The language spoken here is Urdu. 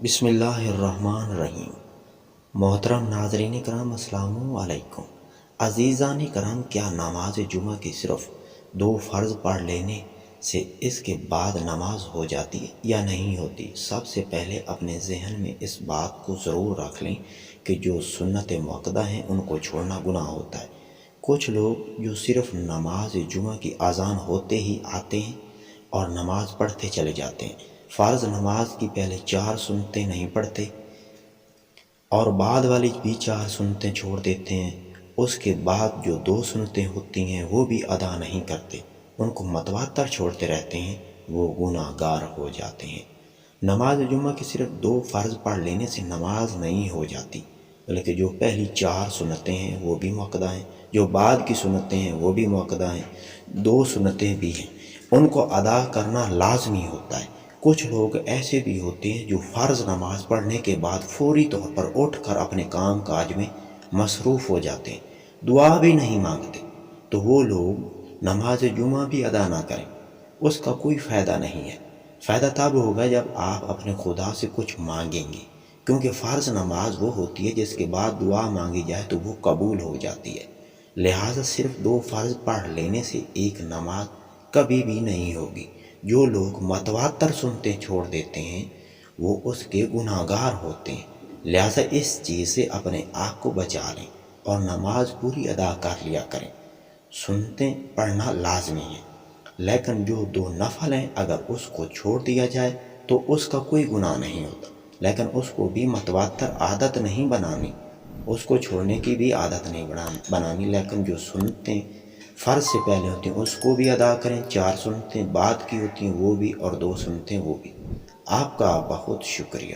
بسم اللہ الرحمن الرحیم۔ محترم ناظرین کرام، السلام علیکم۔ عزیزان کرام، کیا نماز جمعہ کی صرف 2 فرض پڑھ لینے سے اس کے بعد نماز ہو جاتی ہے یا نہیں ہوتی؟ سب سے پہلے اپنے ذہن میں اس بات کو ضرور رکھ لیں کہ جو سنت مؤکدہ ہیں ان کو چھوڑنا گناہ ہوتا ہے۔ کچھ لوگ جو صرف نماز جمعہ کی اذان ہوتے ہی آتے ہیں اور نماز پڑھتے چلے جاتے ہیں، فرض نماز کی پہلے 4 سنتیں نہیں پڑھتے اور بعد والی بھی 4 سنتیں چھوڑ دیتے ہیں، اس کے بعد جو 2 سنتیں ہوتی ہیں وہ بھی ادا نہیں کرتے، ان کو متواتر چھوڑتے رہتے ہیں، وہ گناہ گار ہو جاتے ہیں۔ نماز جمعہ کی صرف 2 فرض پڑھ لینے سے نماز نہیں ہو جاتی، بلکہ جو پہلی 4 سنتیں ہیں وہ بھی مؤکدہ ہیں، جو بعد کی سنتیں ہیں وہ بھی مؤکدہ ہیں، 2 سنتیں بھی ہیں، ان کو ادا کرنا لازمی ہوتا ہے۔ کچھ لوگ ایسے بھی ہوتے ہیں جو فرض نماز پڑھنے کے بعد فوری طور پر اٹھ کر اپنے کام کاج میں مصروف ہو جاتے ہیں، دعا بھی نہیں مانگتے، تو وہ لوگ نماز جمعہ بھی ادا نہ کریں، اس کا کوئی فائدہ نہیں ہے۔ فائدہ تب ہوگا جب آپ اپنے خدا سے کچھ مانگیں گے، کیونکہ فرض نماز وہ ہوتی ہے جس کے بعد دعا مانگی جائے تو وہ قبول ہو جاتی ہے۔ لہٰذا صرف 2 فرض پڑھ لینے سے ایک نماز کبھی بھی نہیں ہوگی۔ جو لوگ متواتر سنتیں چھوڑ دیتے ہیں وہ اس کے گناہ گار ہوتے ہیں، لہٰذا اس چیز سے اپنے آپ کو بچا لیں اور نماز پوری ادا کر لیا کریں۔ سنتیں پڑھنا لازمی ہے، لیکن جو 2 نفل ہیں اگر اس کو چھوڑ دیا جائے تو اس کا کوئی گناہ نہیں ہوتا، لیکن اس کو بھی متواتر عادت نہیں بنانی، اس کو چھوڑنے کی بھی عادت نہیں بنانی، لیکن جو سنتیں فرض سے پہلے ہوتی ہیں اس کو بھی ادا کریں، 4 سنتیں بعد کی ہوتی ہیں وہ بھی، اور 2 سنتیں وہ بھی۔ آپ کا بہت شکریہ۔